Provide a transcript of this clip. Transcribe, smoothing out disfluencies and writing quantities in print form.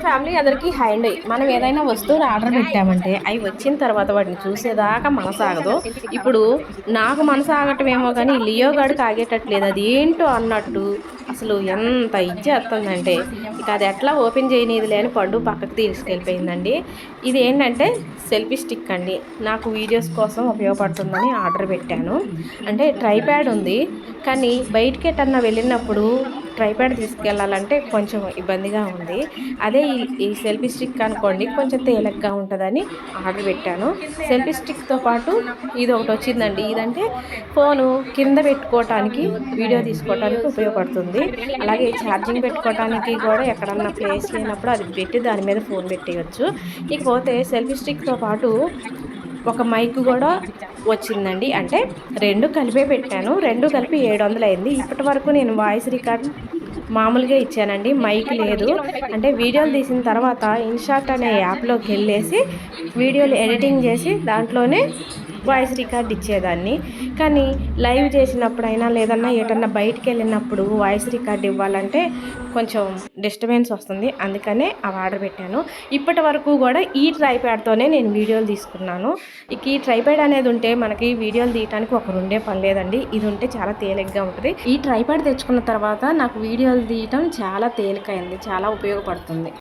Family అందరికీ hi అండి. మనం ఏదైనా వస్తువులు ఆర్డర్ పెట్టామంటే అవి వచ్చిన తర్వాత వాటిని చూసేదాకా మనసాగదు. ఇప్పుడు నాకు మనసాగటమేమో కానీ లియో గాడికి ఆగేటట్లేదు. అది ఏంటో అన్నట్టు అసలు ఎంత ఇచ్చేస్తుందంటే ఇక అది ఎట్లా ఓపెన్ చేయనీది లేని పండు పక్కకు తీసుకెళ్ళిపోయిందండి. ఇది ఏంటంటే సెల్ఫీ స్టిక్ అండి. నాకు వీడియోస్ కోసం ఉపయోగపడుతుందని ఆర్డర్ పెట్టాను. అంటే ట్రైప్యాడ్ ఉంది, కానీ బయటికి ఎటన్నా వెళ్ళినప్పుడు ట్రైప్యాడ్ తీసుకెళ్ళాలంటే కొంచెం ఇబ్బందిగా ఉంది. అదే ఈ సెల్ఫీ స్టిక్ అనుకోండి కొంచెం తేలికగా ఉంటుందని ఆర్డర్ పెట్టాను. సెల్ఫీ స్టిక్తో పాటు ఇది ఒకటి వచ్చిందండి. ఇదంటే ఫోను కింద పెట్టుకోవటానికి వీడియో తీసుకోవటానికి ఉపయోగపడుతుంది. అలాగే ఛార్జింగ్ పెట్టుకోవటానికి కూడా ఎక్కడన్నా ప్లేస్ లేనప్పుడు అది పెట్టి దాని మీద ఫోన్ పెట్టేయచ్చు. ఇకపోతే సెల్ఫీ స్టిక్తో పాటు ఒక మైక్ కూడా వచ్చిందండి. అంటే రెండు కలిపే పెట్టాను. రెండు కలిపి 700 అయింది. ఇప్పటి వరకు నేను వాయిస్ రికార్డ్ మామూలుగా ఇచ్చానండి, మైక్ లేదు. అంటే వీడియోలు తీసిన తర్వాత ఇన్షాట్ అనే యాప్లోకి వెళ్ళేసి వీడియోలు ఎడిటింగ్ చేసి దాంట్లోనే వాయిస్ రికార్డ్ ఇచ్చేదాన్ని. కానీ లైవ్ చేసినప్పుడైనా లేదన్నా ఎటన్నా బయటికి వెళ్ళినప్పుడు వాయిస్ రికార్డ్ ఇవ్వాలంటే కొంచెం డిస్టర్బెన్స్ వస్తుంది. అందుకనే అవి ఆర్డర్ పెట్టాను. ఇప్పటి వరకు కూడా ఈ ట్రైప్యాడ్తోనే నేను వీడియోలు తీసుకున్నాను. ఇక ఈ ట్రైప్యాడ్ అనేది ఉంటే మనకి వీడియోలు తీయడానికి ఒకరు ఉండే పని లేదండి. ఇది ఉంటే చాలా తేలిగ్గా ఉంటుంది. ఈ ట్రైప్యాడ్ తెచ్చుకున్న తర్వాత నాకు వీడియోలు తీయటం చాలా తేలికైంది, చాలా ఉపయోగపడుతుంది.